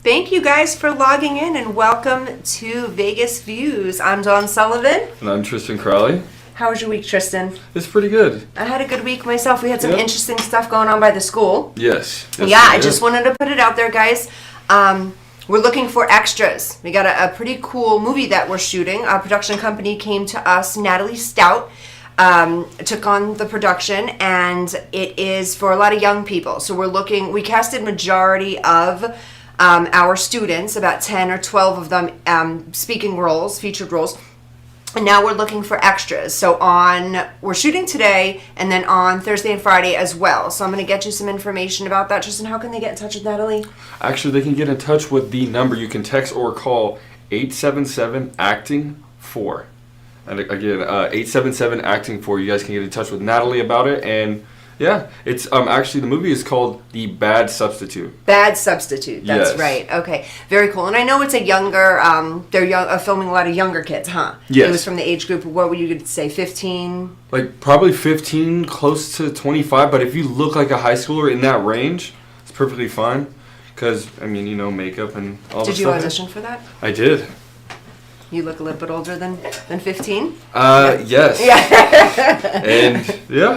Thank you guys for logging in and welcome to Vegas Views. I'm Dawn Sullivan. And I'm Tristan Crowley. How was your week, Tristan? It's pretty good. I had a good week myself. We had some interesting stuff going on by the school. Yes. I just wanted to put it out there, guys. We're looking for extras. We got a pretty cool movie that we're shooting. A production company came to us, Natalie Stout, took on the production, and it is for a lot of young people. So we casted majority of our students, about 10 or 12 of them, speaking roles, featured roles. And now we're looking for extras. So we're shooting today and then on Thursday and Friday as well. So I'm going to get you some information about that. Tristan, how can they get in touch with Natalie? Actually, they can get in touch with the number. You can text or call 877-ACTING-4. And again, 877-ACTING-4. You guys can get in touch with Natalie about it. And yeah, it's actually the movie is called The Bad Substitute. Bad Substitute. That's yes. Right. Okay. Very cool. And I know it's a younger. They're filming a lot of younger kids, huh? Yes. It was from the age group. What would you say? 15. Like probably 15, close to 25. But if you look like a high schooler in that range, it's perfectly fine. Because makeup and all. Did you audition for that? I did. You look a little bit older than 15? Yes. Yeah. And yeah,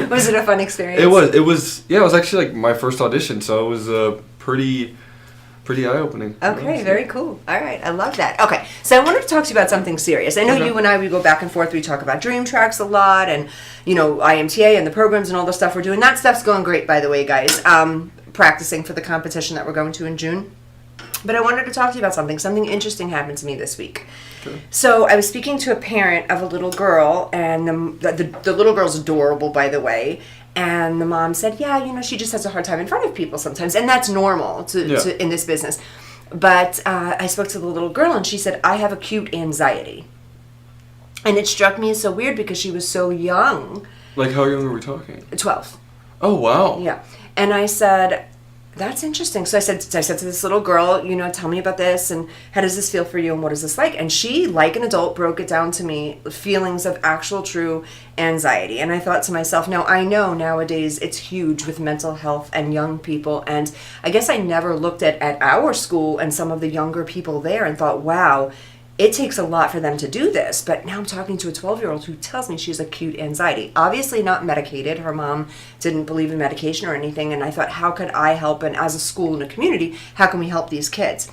was it a fun experience? It was actually like my first audition, so it was pretty eye-opening. Okay, very cool. All right, I love that. Okay, so I wanted to talk to you about something serious. I know you and I, we go back and forth, we talk about Dream Tracks a lot, and IMTA and the programs and all the stuff we're doing. That stuff's going great, by the way, guys. Practicing for the competition that we're going to in June. But I wanted to talk to you about something. Something interesting happened to me this week. Okay. So I was speaking to a parent of a little girl, and the little girl's adorable, by the way. And the mom said, she just has a hard time in front of people sometimes. And that's normal to in this business. But I spoke to the little girl, and she said, I have acute anxiety. And it struck me as so weird because she was so young. Like, how young are we talking? 12. Oh, wow. Yeah. And I said, that's interesting. So I said to this little girl, tell me about this, and how does this feel for you, and what is this like? And she, like an adult, broke it down to me, feelings of actual true anxiety. And I thought to myself, now I know nowadays it's huge with mental health and young people, and I guess I never looked at our school and some of the younger people there and thought, wow, it takes a lot for them to do this. But now I'm talking to a 12-year-old who tells me she has acute anxiety. Obviously not medicated. Her mom didn't believe in medication or anything. And I thought, how could I help? And as a school and a community, how can we help these kids?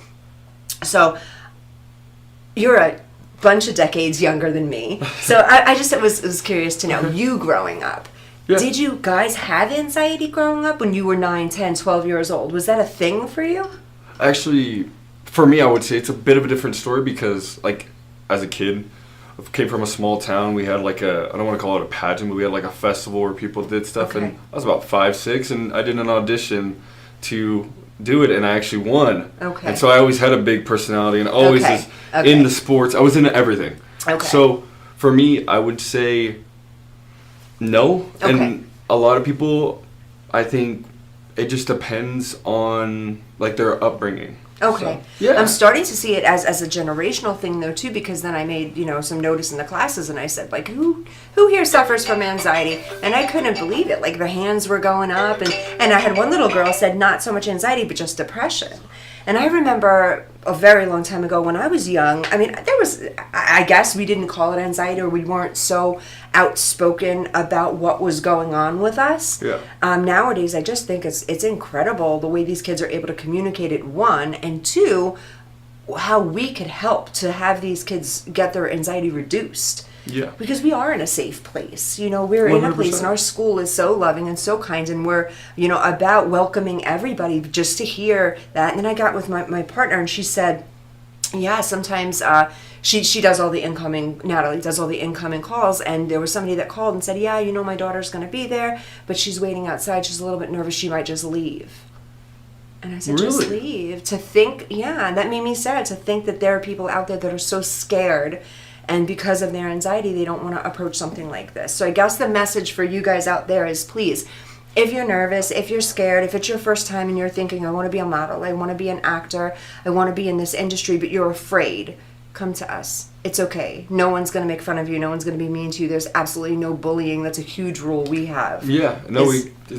So you're a bunch of decades younger than me. So I just was curious to know, you growing up. Yeah. Did you guys have anxiety growing up when you were 9, 10, 12 years old? Was that a thing for you? Actually, for me, I would say it's a bit of a different story because, like, as a kid, I came from a small town. We had, I don't want to call it a pageant, but we had, a festival where people did stuff. Okay. And I was about 5, 6, and I did an audition to do it, and I actually won. Okay. And so I always had a big personality and always in the sports. I was into everything. Okay. So, for me, I would say no. Okay. And a lot of people, I think it just depends on, their upbringing. Okay. So, yeah. I'm starting to see it as a generational thing, though, too, because then I made, some notice in the classes, and I said, who here suffers from anxiety? And I couldn't believe it. The hands were going up, and I had one little girl said not so much anxiety, but just depression. And I remember a very long time ago when I was young, I guess we didn't call it anxiety, or we weren't so outspoken about what was going on with us. Yeah. Nowadays, I just think it's incredible the way these kids are able to communicate it, one, and two, how we could help to have these kids get their anxiety reduced. Yeah. Because we are in a safe place. We're 100%. In a place, and our school is so loving and so kind, and we're, about welcoming everybody. Just to hear that. And then I got with my partner, and she said, yeah, sometimes she does all the incoming, Natalie does all the incoming calls, and there was somebody that called and said, yeah, my daughter's going to be there, but she's waiting outside. She's a little bit nervous. She might just leave. And I said, really? Just leave. To think, that made me sad, to think that there are people out there that are so scared, and because of their anxiety, they don't want to approach something like this. So I guess the message for you guys out there is, please, if you're nervous, if you're scared, if it's your first time and you're thinking, I want to be a model, I want to be an actor, I want to be in this industry, but you're afraid, come to us. It's okay. No one's going to make fun of you. No one's going to be mean to you. There's absolutely no bullying. That's a huge rule we have. Yeah. No,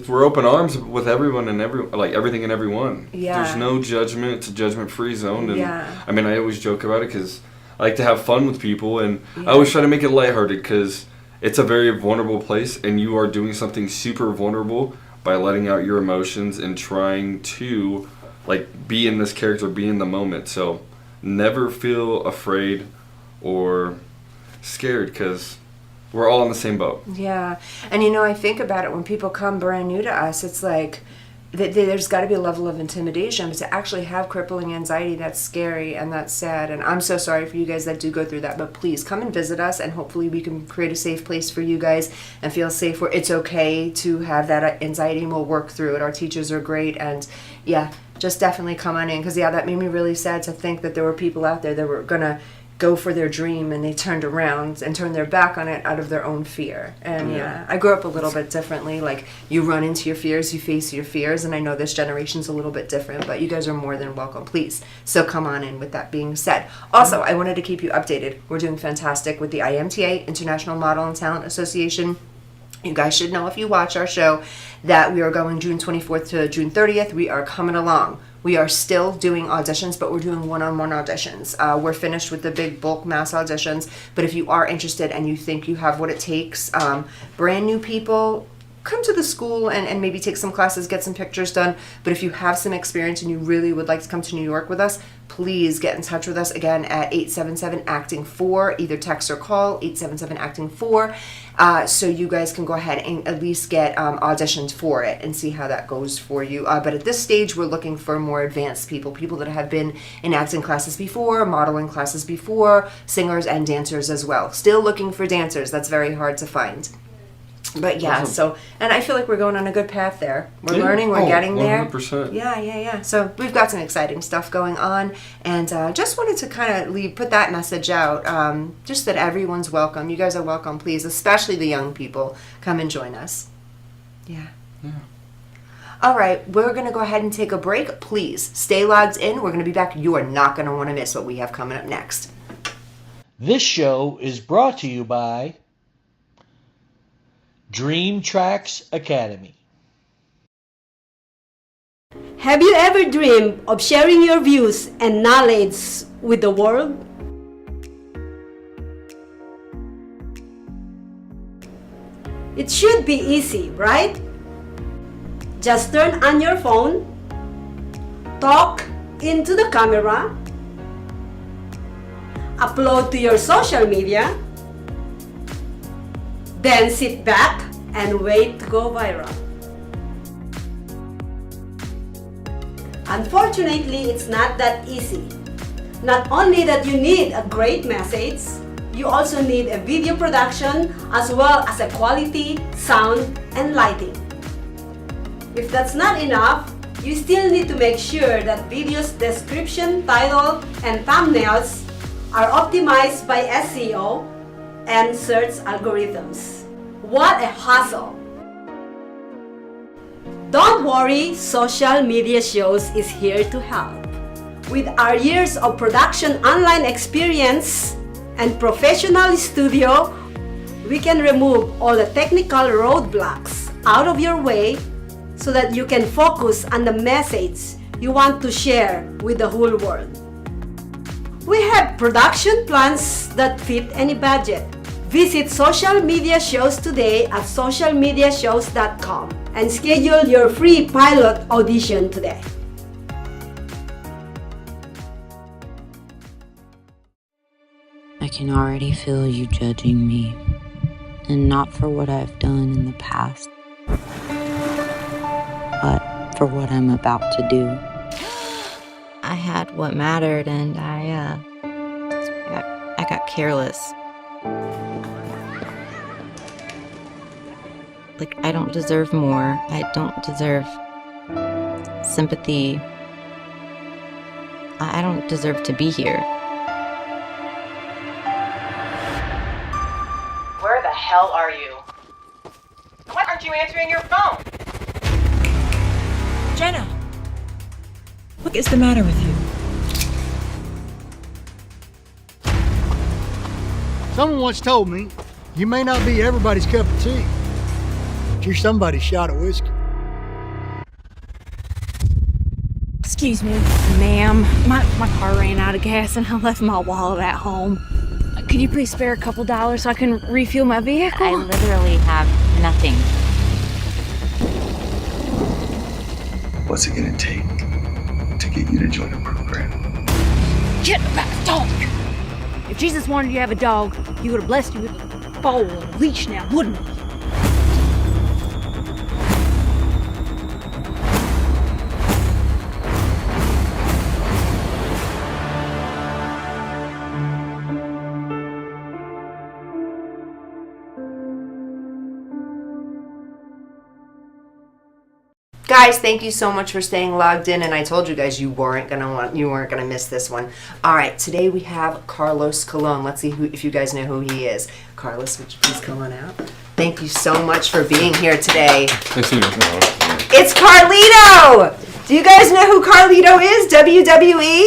we're open arms with everyone and everything and everyone. Yeah. There's no judgment. It's a judgment-free zone. And yeah. I mean, I always joke about it because I like to have fun with people, and I always try to make it lighthearted because it's a very vulnerable place, and you are doing something super vulnerable by letting out your emotions and trying to be in this character, be in the moment. So never feel afraid or scared because we're all in the same boat. Yeah. And I think about it when people come brand new to us, it's like there's got to be a level of intimidation, but to actually have crippling anxiety, that's scary and that's sad. And I'm so sorry for you guys that do go through that, but please come and visit us, and hopefully we can create a safe place for you guys and feel safe where it's okay to have that anxiety, and we'll work through it. Our teachers are great, and just definitely come on in, because that made me really sad to think that there were people out there that were gonna go for their dream and they turned around and turned their back on it out of their own fear. And I grew up a little bit differently. Like, you run into your fears, you face your fears, and I know this generation's a little bit different, but you guys are more than welcome, please. So come on in. With that being said, also I wanted to keep you updated. We're doing fantastic with the IMTA, International Model and Talent Association. You guys should know, if you watch our show, that we are going June 24th to June 30th. We are coming along. We are still doing auditions, but we're doing one-on-one auditions. We're finished with the big bulk mass auditions, but if you are interested and you think you have what it takes, brand new people, come to the school and maybe take some classes, get some pictures done. But if you have some experience and you really would like to come to New York with us, please get in touch with us again at 877-ACTING-4. Either text or call 877-ACTING-4, so you guys can go ahead and at least get auditioned for it and see how that goes for you. But at this stage, we're looking for more advanced people that have been in acting classes before, modeling classes before, singers and dancers as well. Still looking for dancers. That's very hard to find. But awesome. And I feel like we're going on a good path there. We're learning, we're getting 100%. There. Yeah. So we've got some exciting stuff going on, and just wanted to kind of put that message out, just that everyone's welcome. You guys are welcome, please, especially the young people. Come and join us. Yeah. All right, we're going to go ahead and take a break. Please stay logged in. We're going to be back. You are not going to want to miss what we have coming up next. This show is brought to you by Dream Tracks Academy. Have you ever dreamed of sharing your views and knowledge with the world? It should be easy, right? Just turn on your phone, talk into the camera, upload to your social media, then sit back and wait to go viral. Unfortunately, it's not that easy. Not only that you need a great message, you also need a video production as well as a quality sound and lighting. If that's not enough, you still need to make sure that video's description, title, and thumbnails are optimized by SEO and search algorithms. What a hassle! Don't worry, Social Media Shows is here to help. With our years of production online experience and professional studio, we can remove all the technical roadblocks out of your way so that you can focus on the message you want to share with the whole world. We have production plans that fit any budget. Visit Social Media Shows today at socialmediashows.com and schedule your free pilot audition today. I can already feel you judging me, and not for what I've done in the past, but for what I'm about to do. I had what mattered, and I got careless. Like, I don't deserve more. I don't deserve sympathy. I don't deserve to be here. Where the hell are you? Why aren't you answering your phone? Jenna! What is the matter with you? Someone once told me, you may not be everybody's cup of tea, but you're somebody's shot of whiskey. Excuse me, ma'am. My car ran out of gas and I left my wallet at home. Could you please spare a couple dollars so I can refuel my vehicle? I literally have nothing. What's it gonna take to get you to join the program? Get about a dog! If Jesus wanted you to have a dog, he would have blessed you with a bowl and a leash now, wouldn't he? Guys, thank you so much for staying logged in, and I told you guys you weren't gonna miss this one. All right, today we have Carlos Colon. Let's see if you guys know who he is. Carlos, would you please come on out? Thank you so much for being here today. It's Carlito. Do you guys know who Carlito is? WWE.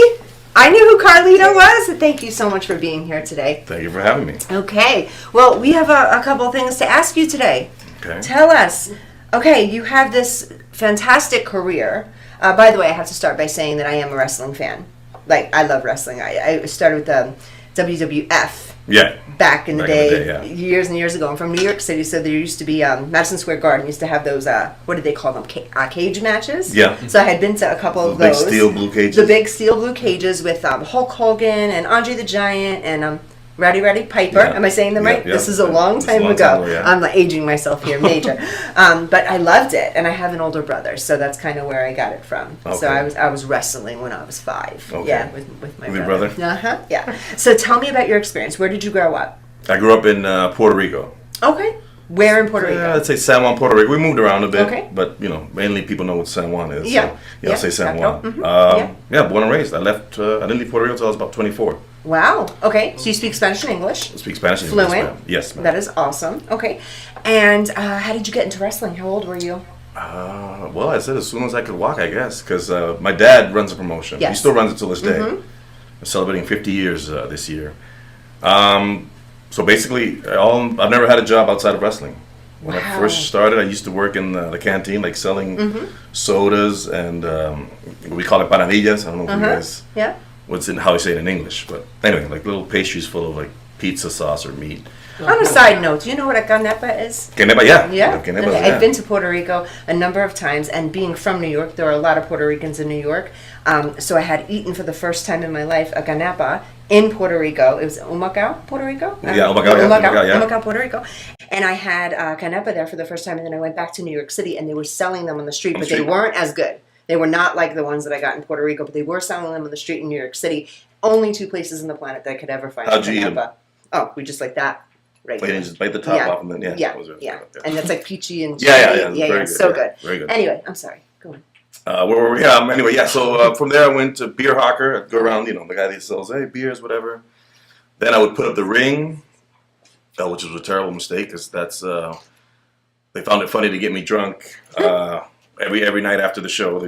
I knew who Carlito was. Thank you so much for being here today. Thank you for having me. Okay. Well, we have a couple things to ask you today. Okay. Tell us. Okay, you have this fantastic career. By the way, I have to start by saying that I am a wrestling fan. Like, I love wrestling. I started with the WWF. Yeah. Back in the day, yeah. years and years ago. I'm from New York City, so there used to be Madison Square Garden used to have those. What did they call them? Cage matches. Yeah. So I had been to a couple of Big those. steel blue cages. The big steel blue cages with Hulk Hogan and Andre the Giant and Roddy Piper. Yeah. Am I saying them right? Yeah. This is a long time ago. Yeah. I'm like aging myself here, major. But I loved it, and I have an older brother, so that's kind of where I got it from. Okay. So I was wrestling when I was 5. Okay. Yeah, with my With your brother. brother? Yeah. So tell me about your experience. Where did you grow up? I grew up in Puerto Rico. Okay. Where in Puerto Rico? Yeah, I'd say San Juan, Puerto Rico. We moved around a bit, Okay. but mainly people know what San Juan is. Yeah. So, yeah, I'll say San capital. Juan. Mhm. Yeah, born and raised. I left. I didn't leave Puerto Rico until I was about 24. Wow. Okay. So you speak Spanish and English? I speak Spanish and Fluent? English, ma'am. Yes, ma'am. That is awesome. Okay. And how did you get into wrestling? How old were you? Well, I said as soon as I could walk, I guess, because my dad runs a promotion. Yes. He still runs it till this day. Mhm. We're celebrating 50 years this year. So basically, I've never had a job outside of wrestling. When I first started, I used to work in the canteen, like selling sodas and we call it panadillas. I don't know if you guys, how you say it in English, but anyway, like little pastries full of like pizza sauce or meat. On a side note, do you know what a canepa is? Canepa, yeah. Yeah. Canepas, Okay. yeah. I've been to Puerto Rico a number of times, and being from New York, there are a lot of Puerto Ricans in New York. So I had eaten for the first time in my life a canepa in Puerto Rico. It was Humacao, Puerto Rico. Yeah, Humacao, Puerto Rico. And I had canepa there for the first time, and then I went back to New York City, and they were selling them on the street, but they weren't as good. They were not like the ones that I got in Puerto Rico, but they were selling them on the street in New York City. Only 2 places on the planet that I could ever find How'd you eat them? canepa. Oh, we just like that. Right. Wait, and just bite the top off and then, Yeah. It was really Yeah. good, And it's like peachy and Yeah. Very good, so good. Very good. Anyway, I'm sorry. Go on. Where were we? Anyway, yeah. So from there, I went to beer hawker. I'd go around, the guy that sells, hey, beers, whatever. Then I would put up the ring, which was a terrible mistake because that's they found it funny to get me drunk every night after the show.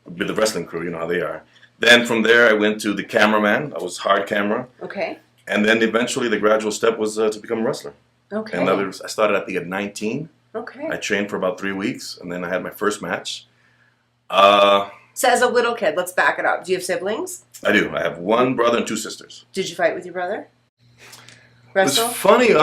With the wrestling crew, you know how they are. Then from there, I went to the cameraman. I was hard camera. Okay. And then eventually, the gradual step was to become a wrestler. Okay. And I started at 19. Okay. I trained for about 3 weeks, and then I had my first match. So as a little kid, let's back it up. Do you have siblings? I do. I have 1 brother and 2 sisters. Did you fight with your brother? Wrestle? It's funny.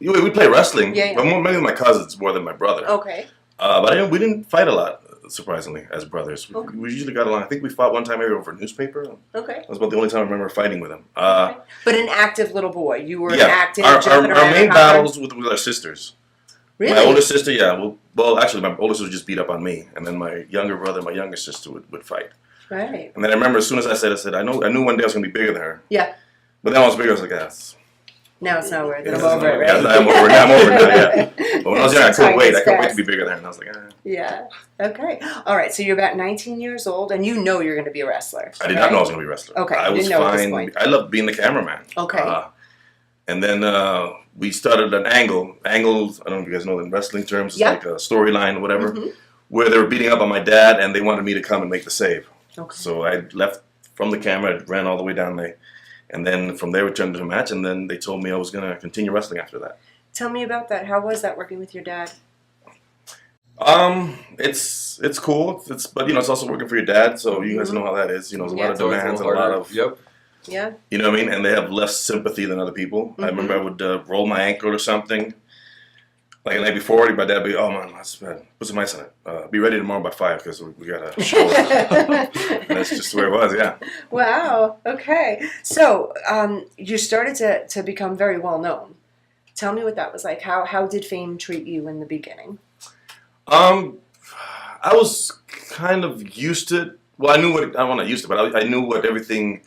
We play wrestling. Yeah. But mainly with my cousins more than my brother. Okay. But we didn't fight a lot, surprisingly, as brothers. We usually got along. I think we fought one time maybe over a newspaper. Okay. That was about the only time I remember fighting with him. But an active little boy. You were Yeah. active. Our main battles with our sisters. Really? My older sister, yeah. Well, actually, my older sister just beat up on me, and then my younger brother, my younger sister would fight. Right. And then I remember as soon as I said, I knew one day I was gonna be bigger than her. Yeah. But then when I was bigger, I was like, now it's not worth it. yeah, I'm over it, right? Yeah, I'm over it. I'm over it now, yeah. But when I was young, I couldn't wait. I couldn't wait to be bigger than her. And I was like, Yeah. Okay. All right. So you're about 19 years old, and you know you're going to be a wrestler. I did not know I was going to be a wrestler. Okay. I was didn't know at this fine. point. I loved being the cameraman. Okay. And then we started an angle. Angles, I don't know if you guys know in wrestling terms, it's Yeah. like a storyline or whatever, Mm-hmm. where they were beating up on my dad, and they wanted me to come and make the save. Okay. So I left from the camera, ran all the way down there, And then from there, we turned into a match, and then they told me I was going to continue wrestling after that. Tell me about that. How was that working with your dad? It's cool. But it's also working for your dad, so you guys know how that is. There's a lot of demands and a lot of Yeah. You know what I mean? And they have less sympathy than other people. I remember I would roll my ankle or something. Like the night before, my dad would be, oh man, that's bad. Put some ice on it. Be ready tomorrow by 5 because we got a show. And that's just the way it was, yeah. Wow. Okay. So you started to become very well known. Tell me what that was like. How did fame treat you in the beginning? I was kind of used to it. Well, I don't want to used to, but I knew what everything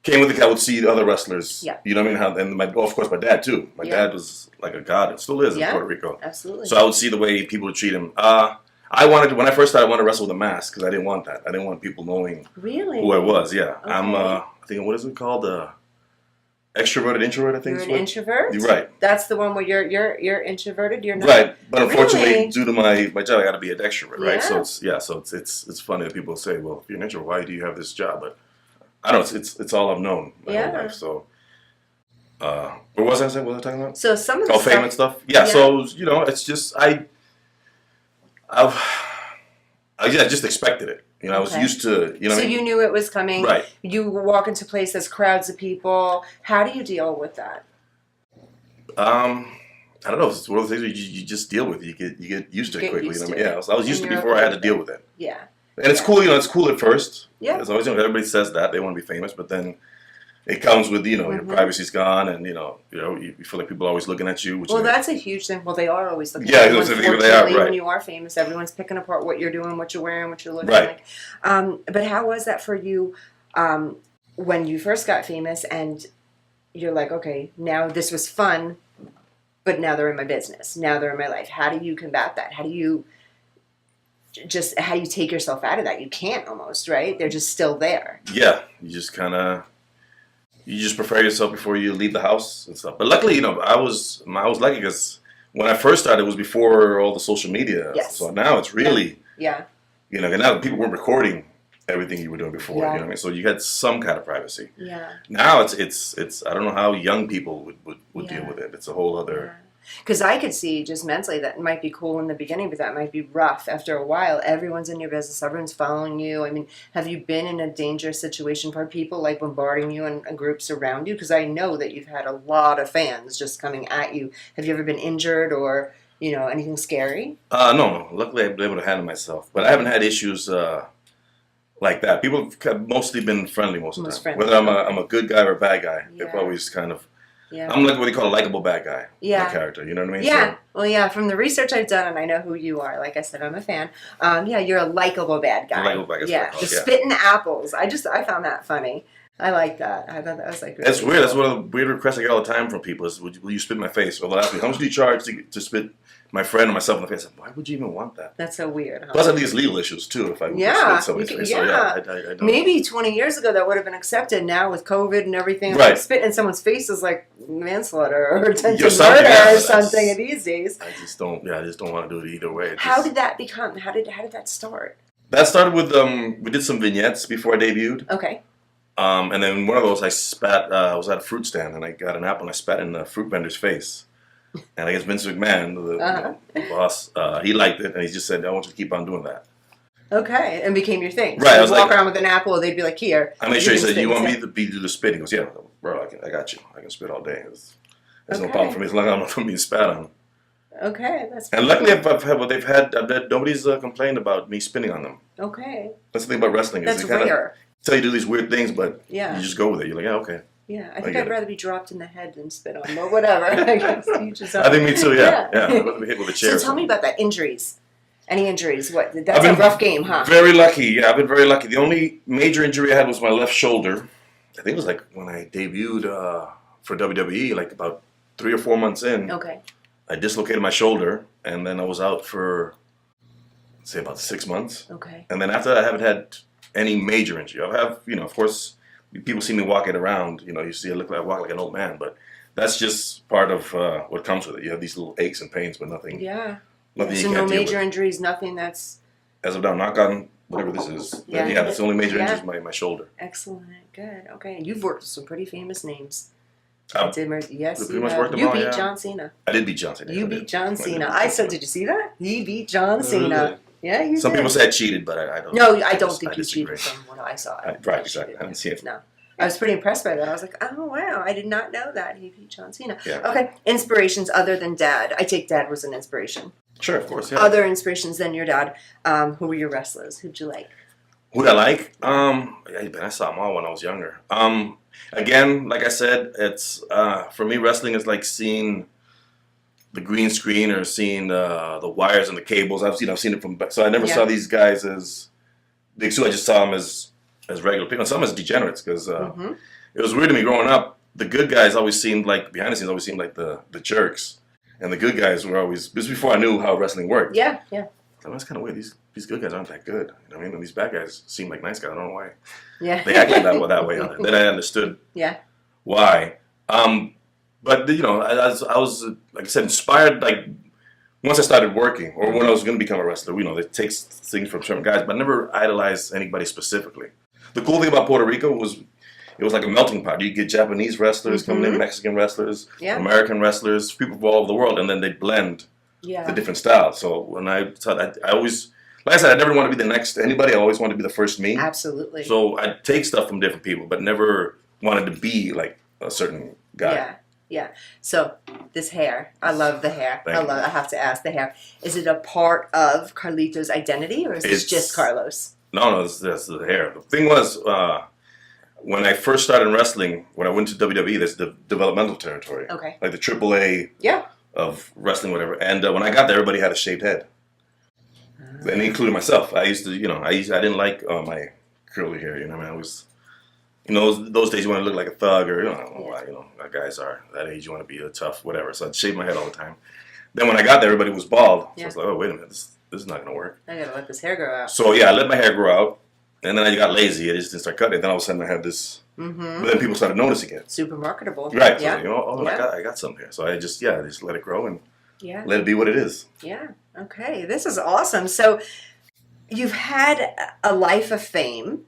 came with it. I would see the other wrestlers. Yeah. You know what I mean? And of course, my dad too. My dad was like a god. It still is in Puerto Rico. Absolutely. So I would see the way people would treat him. When I first started, I wanted to wrestle with a mask because I didn't want that. I didn't want people knowing who I was. Yeah. Okay. I think, what is it called? Extroverted introvert, I think. You're an introvert? You're right. That's the one where you're introverted. You're not. Right, but unfortunately, Really? due to my job, I got to be an extrovert, right? Yeah. So it's funny that people say, "Well, if you're an introvert, why do you have this job?" But I don't know. It's all I've known my whole life. So, what was I saying? What was I talking about? So some of the fame and stuff. Yeah. So it's just I just expected it. I was used to. So you knew it was coming. Right. You walk into places, crowds of people. How do you deal with that? I don't know. It's one of the things you just deal with. You get used to it quickly. Used to Yeah. I was used to it before I had to deal with it. Yeah. And it's cool. It's cool at first. Yeah. It's always everybody says that they want to be famous, but then it comes with your privacy's gone, and you feel like people are always looking at you. Well, that's a huge thing. Well, they are always looking. Yeah, at you. they are. Right. When you are famous, everyone's picking apart what you're doing, what you're wearing, what you're looking like. But how was that for you when you first got famous and you're like, okay, now this was fun, but now they're in my business. Now they're in my life. How do you combat that? How do you take yourself out of that? You can't almost, right? They're just still there. Yeah, you just prepare yourself before you leave the house and stuff. But luckily, I was lucky because when I first started, it was before all the social media. Yes. So now it's really, yeah. Now people weren't recording everything you were doing before. Yeah. You know what I mean? So you had some kind of privacy. Yeah. Now it's I don't know how young people would deal with it. It's a whole other. Because I could see just mentally that it might be cool in the beginning, but that might be rough after a while. Everyone's in your business. Everyone's following you. I mean, have you been in a dangerous situation for people like bombarding you and groups around you? Because I know that you've had a lot of fans just coming at you. Have you ever been injured or, anything scary? No. Luckily, I've been able to handle myself. But I haven't had issues like that. People have mostly been friendly most of the time. Whether I'm a good guy or a bad guy, they've always kind of... Yeah. I'm like what they call a likable bad guy. Yeah. My character, you know what I mean? Yeah. So, well, yeah, from the research I've done, and I know who you are. Like I said, I'm a fan. You're a likable bad guy. Likable bad guy. Yeah, the spitting apples. I found that funny. I like that. I thought that was like really That's weird. That's one of the weird requests I get all the time from people is, will you spit in my face? Or they'll ask me, how much do you charge to spit my friend or myself in the face? Why would you even want that? That's so weird, huh? Plus, I think it's legal issues, too, if I spit somebody's face. So, I don't. Maybe 20 years ago that would have been accepted. Now with COVID and everything, right. Like spitting in someone's face is like manslaughter or attempted murder or something these days. I just don't want to do it either way. How did that become? How did that start? That started with, we did some vignettes before I debuted. Okay. And then one of those I spat, I was at a fruit stand and I got an apple and I spat in the fruit vendor's face. And I guess Vince McMahon, the boss, he liked it and he just said, I want you to keep on doing that. Okay, and became your thing. Right. So I was walk around with an apple, they'd be like, here. I made sure he said, you want me to do the spit? He goes, yeah, bro, I got you. I can spit all day. There's no problem for me as long as I'm not being spat on. Okay, that's and luckily, I've had nobody's complained about me spitting on them. Okay. That's the thing about wrestling. That's they kind rare. of tell you to do these weird things, but you Yeah. just go with it. You're like, yeah, okay. Yeah, I think I'd rather be dropped in the head than spit on, but whatever. I guess you just I think me too, yeah. I'd rather be hit with a chair. So tell me about that, injuries. Any injuries? That's a rough game, huh? Very lucky, yeah, I've been very lucky. The only major injury I had was my left shoulder. I think it was like when I debuted for WWE, like about 3 or 4 months in. Okay. I dislocated my shoulder, and then I was out for, say, about 6 months. Okay. And then after that, I haven't had any major injury. I have, of course, people see me walking around, you see I walk like an old man, but that's just part of what comes with it. You have these little aches and pains, but nothing. Yeah. Nothing So you no can't deal major with. injuries, nothing that's... As of now, knock on whatever this is. Yeah. Yeah, that's the only major Yeah. injury is my shoulder. Excellent. Good. Okay. And you've worked with some pretty famous names. I've Yes, pretty you much have. worked them You all, beat yeah. John Cena. I did beat John Cena. You I beat did. John I Cena. did. I said, did you see that? He beat John Cena. Yeah, you Some did. people say I cheated, but I don't. No, I don't just- think I you disagree. cheated from what I saw. Right, exactly. I didn't see it. No. I was pretty impressed by that. I was like, oh, wow, I did not know that. He beat John Cena. Yeah. Okay, inspirations other than Dad. I take Dad was an inspiration. Sure, of course, yeah. Other inspirations than your dad. Who were your wrestlers? Who'd you like? Who'd I like? I saw them all when I was younger. Again, like I said, it's for me, wrestling is like seeing the green screen or seeing the wires and the cables. I've seen it from. So I never saw these guys as big two. I just saw them as regular people. And some as degenerates because it was weird to me growing up. The good guys always seemed like behind the scenes always seemed like the jerks, and the good guys were always. This was before I knew how wrestling worked. Yeah, yeah. So that's kind of weird. These good guys aren't that good. You know what I mean? And these bad guys seem like nice guys. I don't know why. Yeah. They act like that way. Then I understood why. But you know, I was like I said, inspired. Like once I started working, or when I was going to become a wrestler, you know, it takes things from certain guys, but I never idolized anybody specifically. The cool thing about Puerto Rico was it was like a melting pot. You get Japanese wrestlers coming in, Mexican wrestlers, American wrestlers, people from all over the world, and then they blend the different styles. So when I always, like I said, I never want to be the next to anybody. I always want to be the first me. Absolutely. So I take stuff from different people, but never wanted to be like a certain guy. Yeah. Yeah. So this hair, I love the hair. I have to ask the hair. Is it a part of Carlito's identity, or is it just Carlos? No, that's the hair. The thing was, when I first started wrestling, when I went to WWE, there's the developmental territory. Okay. Like the AAA of wrestling, whatever. And when I got there, everybody had a shaved head. And including myself. I used to, you know, I didn't like my curly hair, you know what I mean? I was, you know, those days you want to look like a thug or, you know, I don't know why, you know, guys are that age, you want to be a tough, whatever. So I'd shave my head all the time. Then when I got there, everybody was bald. So I was like, oh, wait a minute, this is not going to work. I got to let this hair grow out. So yeah, I let my hair grow out. And then I got lazy. I just didn't start cutting it. Then all of a sudden I had this, but then people started noticing it. Super marketable. Right. Yeah. So, you know, I got something here. So I just let it grow and Yeah. let it be what it is. Yeah. Okay. This is awesome. So you've had a life of fame.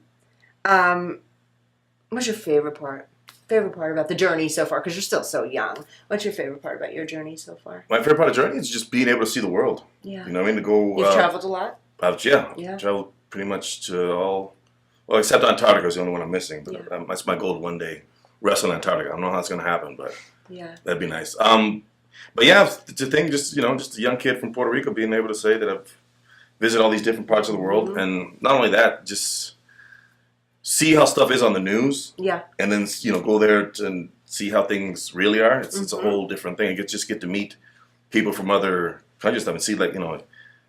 What's your favorite part? Favorite part about the journey so far? Because you're still so young. What's your favorite part about your journey so far? My favorite part of the journey is just being able to see the world. Yeah. You know what I mean? To go. You've traveled a lot? Yeah. Traveled pretty much to all. Well, except Antarctica is the only one I'm missing. But that's my goal to one day wrestle in Antarctica. I don't know how it's going to happen, but that'd be nice. But yeah, the thing, just a young kid from Puerto Rico being able to say that I've visited all these different parts of the world, and not only that, just see how stuff is on the news. Yeah. And then go there and see how things really are. It's a whole different thing. You just get to meet people from other countries and see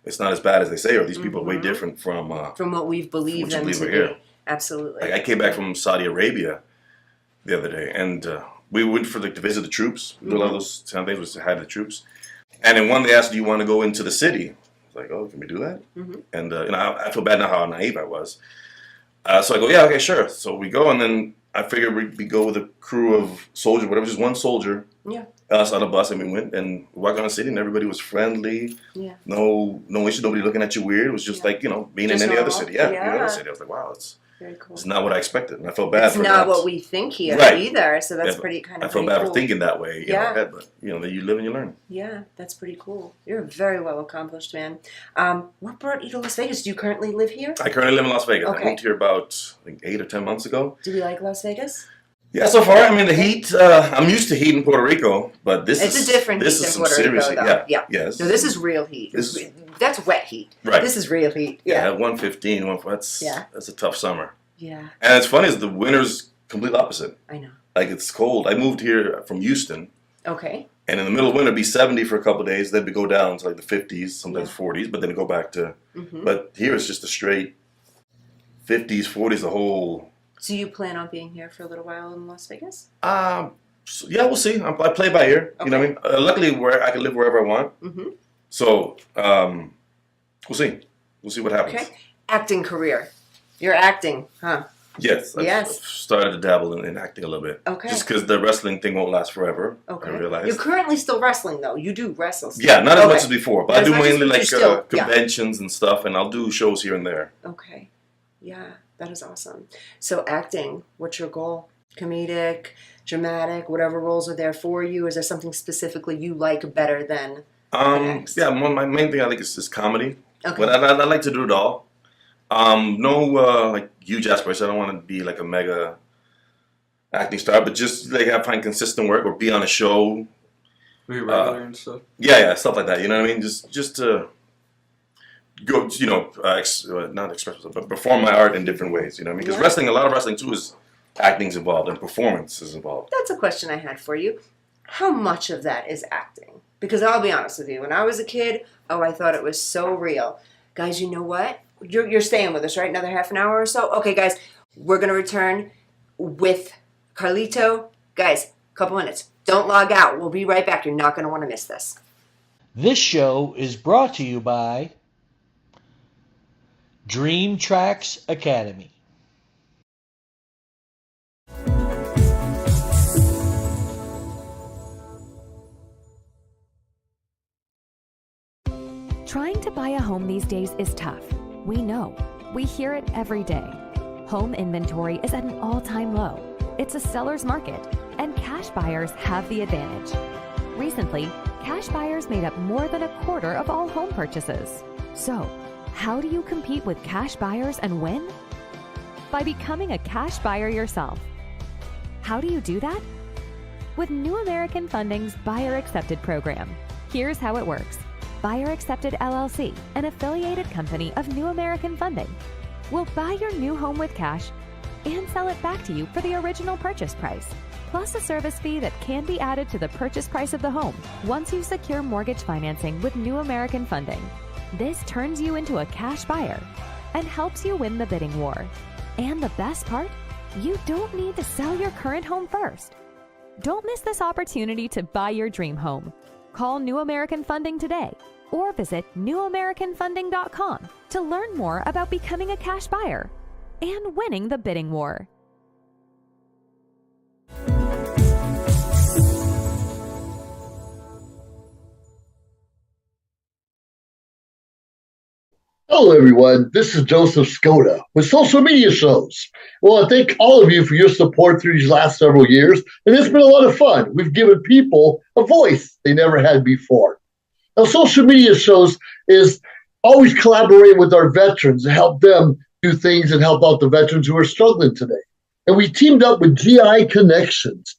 it's not as bad as they say, or these people are way different from what we've believed them to be. Here. Absolutely. Like I came back from Saudi Arabia the other day, and we went to visit the troops. A lot of those kind of things was to have the troops. And in one, they asked, "Do you want to go into the city?" I was like, "Oh, can we do that?" And I feel bad now how naive I was. So I go, "Yeah, okay, sure." So we go, and then I figured we go with a crew of soldiers, whatever, just one soldier. Yeah. Us on a bus, and we went and walked around the city, and everybody was friendly. Yeah. No issue. Nobody looking at you weird. It was just like being just in any other city. Yeah. Any other city. I was like, wow, it's very cool. It's not what I expected, and I felt bad. It's not what we think here either. So that's pretty kind of. I felt bad cool. for thinking that way in my head, but then you live and you learn. Yeah, that's pretty cool. You're a very well accomplished man. What brought you to Las Vegas? Do you currently live here? I currently live in Las Vegas. Okay. I moved here about 8 or 10 months ago. Do you like Las Vegas? Yeah, so far, I mean, the heat, I'm used to heat in Puerto Rico, but this is... It's a different heat in Puerto Rico, though. Yeah. Yes. No, this is real heat. That's wet heat. Right. This is real heat. Yeah, 115, that's a tough summer. Yeah. And it's funny is the winter's complete opposite. I know. Like, it's cold. I moved here from Houston. Okay. And in the middle of winter, it'd be 70 for a couple of days, then we go down to like the 50s, sometimes 40s, but then it go back to... But here it's just a straight 50s, 40s, the whole... So you plan on being here for a little while in Las Vegas? Yeah, we'll see. I play by ear. Okay. You know what I mean? Luckily, I can live wherever I want. So we'll see. We'll see what happens. Okay. Acting career. You're acting, huh? Yes. I've started to dabble in acting a little bit. Okay. Just because the wrestling thing won't last forever. Okay. I realized. You're currently still wrestling, though. You do wrestle still. Yeah, not as much as before. But I do mainly like conventions and stuff, and I'll do shows here and there. Okay. Yeah, that is awesome. So acting, what's your goal? Comedic, dramatic, whatever roles are there for you? Is there something specifically you like better than the next? Yeah, my main thing I think is comedy. Okay. But I like to do it all. No like huge aspirations. I don't want to be like a mega acting star, but just like find consistent work or be on a show. Be regular and stuff. Yeah, stuff like that. You know what I mean? Just to go, not express myself, but perform my art in different ways. You know what I mean? Because wrestling, a lot of wrestling too is acting's involved and performance is involved. That's a question I had for you. How much of that is acting? Because I'll be honest with you, when I was a kid, I thought it was so real. Guys, you know what? You're staying with us, right? Another half an hour or so? Okay, guys, we're going to return with Carlito. Guys, a couple minutes. Don't log out. We'll be right back. You're not going to want to miss this. This show is brought to you by Dream Tracks Academy. Trying to buy a home these days is tough. We know. We hear it every day. Home inventory is at an all-time low. It's a seller's market, and cash buyers have the advantage. Recently, cash buyers made up more than a quarter of all home purchases. So, how do you compete with cash buyers and win? By becoming a cash buyer yourself. How do you do that? With New American Funding's Buyer Accepted program. Here's how it works. Buyer Accepted LLC, an affiliated company of New American Funding, will buy your new home with cash and sell it back to you for the original purchase price, plus a service fee that can be added to the purchase price of the home once you secure mortgage financing with New American Funding. This turns you into a cash buyer and helps you win the bidding war. And the best part? You don't need to sell your current home first. Don't miss this opportunity to buy your dream home. Call New American Funding today or visit newamericanfunding.com to learn more about becoming a cash buyer and winning the bidding war. Hello, everyone. This is Joseph Skoda with Social Media Shows. Well, I thank all of you for your support through these last several years, and it's been a lot of fun. We've given people a voice they never had before. Now, Social Media Shows is always collaborating with our veterans to help them do things and help out the veterans who are struggling today. And we teamed up with GI Connections,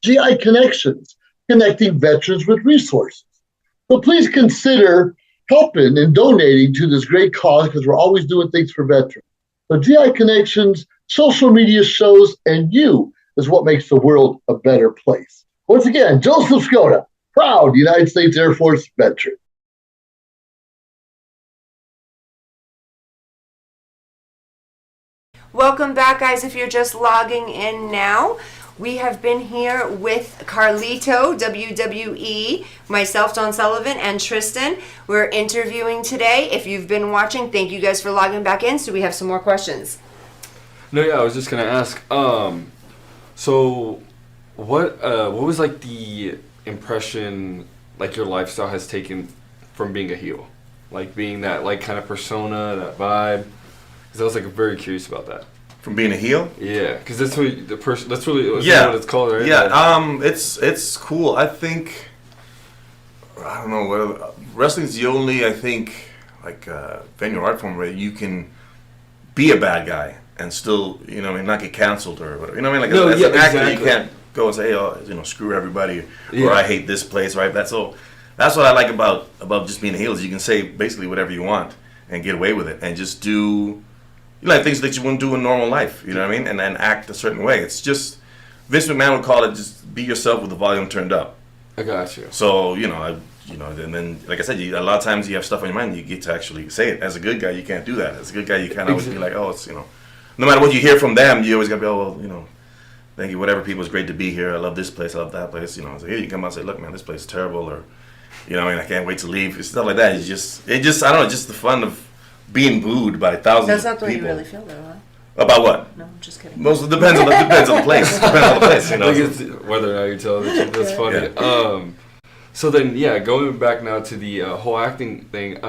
connecting veterans with resources. So please consider helping and donating to this great cause because we're always doing things for veterans. So GI Connections, Social Media Shows, and you is what makes the world a better place. Once again, Joseph Skoda, proud United States Air Force veteran. Welcome back, guys. If you're just logging in now, we have been here with Carlito, WWE, myself, Don Sullivan, and Tristan. We're interviewing today. If you've been watching, thank you guys for logging back in. So we have some more questions. No, yeah, I was just gonna ask. So, what was like the impression like your lifestyle has taken from being a heel, like being that like kind of persona, that vibe? Because I was like very curious about that. From being a heel? Yeah, because that's what the person. That's really what it's called, right? Yeah. It's cool. I think I don't know. Wrestling's the only venue art form where you can be a bad guy and still not get canceled or whatever. You know what I mean? Like as an actor, you can't go and say, screw everybody or I hate this place, right? That's what I like about just being a heel is you can say basically whatever you want and get away with it and just do. Things that you wouldn't do in normal life, you know what I mean? And act a certain way. It's just, Vince McMahon would call it just be yourself with the volume turned up. I got you. So, and then, like I said, a lot of times you have stuff on your mind, you get to actually say it. As a good guy, you can't do that. As a good guy, you can't always be like, it's, no matter what you hear from them, you always got to be, thank you, whatever people, it's great to be here. I love this place, I love that place. So here you come out and say, look, man, this place is terrible, or, I can't wait to leave. It's stuff like that. It's just, I don't know, just the fun of being booed by thousands of people. That's not the way you really feel, though, huh? About what? No, I'm just kidding. Most it depends on the place. Depends on the place, you know. I guess whether or not you're telling the truth, that's funny. Yeah. So then, going back now to the whole acting thing.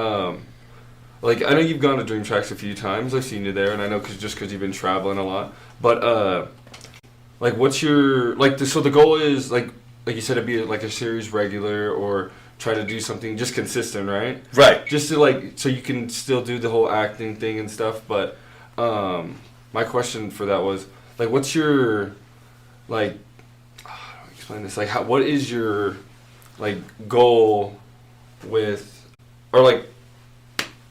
Like, I know you've gone to Dream Tracks a few times. I've seen you there, and I know because you've been traveling a lot. But like, what's your so the goal is like you said, to be like a series regular or try to do something just consistent, right? Right. Just to so you can still do the whole acting thing and stuff. But my question for that was like, what's your how do I explain this? Like, what is your goal with, or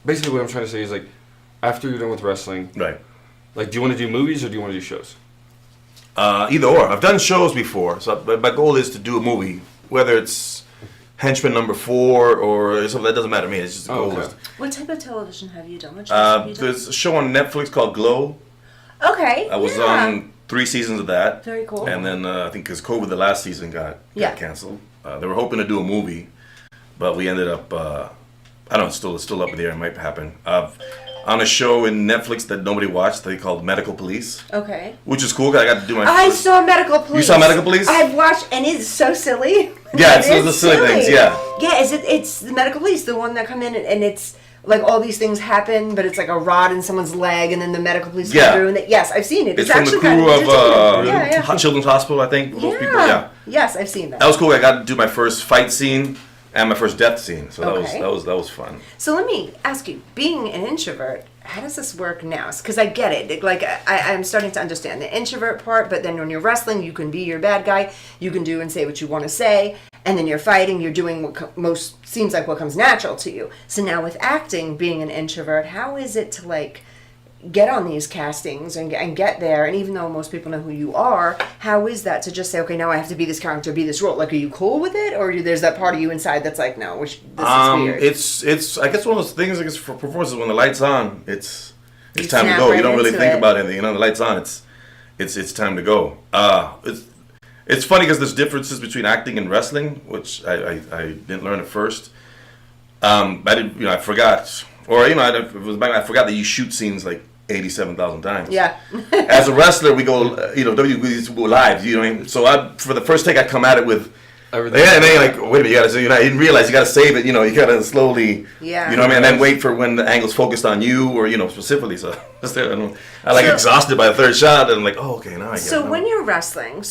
basically what I'm trying to say is after you're done with wrestling, right? Do you want to do movies or do you want to do shows? Either or. I've done shows before, so my goal is to do a movie, whether it's Henchman number 4 or something. That doesn't matter to me. It's just a goal. Okay. What type of television have you done? What shows have you done? There's a show on Netflix called Glow. Okay. I was on 3 seasons of that. Very cool. And then I think because COVID, the last season got canceled. They were hoping to do a movie, but we ended up. I don't know. It's still up in the air. It might happen. On a show in Netflix that nobody watched, they called Medical Police. Okay. Which is cool because I got to do my. I saw Medical Police. You saw Medical Police? I've watched, and it's so silly. Yeah, it's the silly things. Yeah. Yeah, it's the Medical Police, the one that come in and it's all these things happen, but it's like a rod in someone's leg, and then the Medical Police come through. And yes, I've seen it. It's from the crew of Children's Hospital, I think. Those people. Yeah. Yes, I've seen that. That was cool. I got to do my first fight scene and my first death scene, so that was fun. So let me ask you, being an introvert, how does this work now? Because I get it. I'm starting to understand the introvert part, but then when you're wrestling, you can be your bad guy. You can do and say what you want to say. And then you're fighting. You're doing what seems like what comes natural to you. So now with acting, being an introvert, how is it to get on these castings and get there? And even though most people know who you are, how is that to just say, okay, now I have to be this character, be this role? Are you cool with it, or there's that part of you inside that's like, no, this is weird? It's I guess one of those things. I guess for performances, when the lights on, it's time to go. You don't really think about anything. The lights on, it's time to go. It's funny because there's differences between acting and wrestling, which I didn't learn at first. I forgot. Or, I forgot that you shoot scenes 87,000 times. Yeah. As a wrestler, we go, WWE go live. You know what I mean? So for the first take, I come at it with everything. Yeah, and then you're wait a minute, I didn't realize you got to save it. You got to slowly, yeah. You know what I mean? And then wait for when the angle's focused on you or, specifically. So I exhausted by the third shot, and I'm like, oh, okay, now I get it. So when you're wrestling,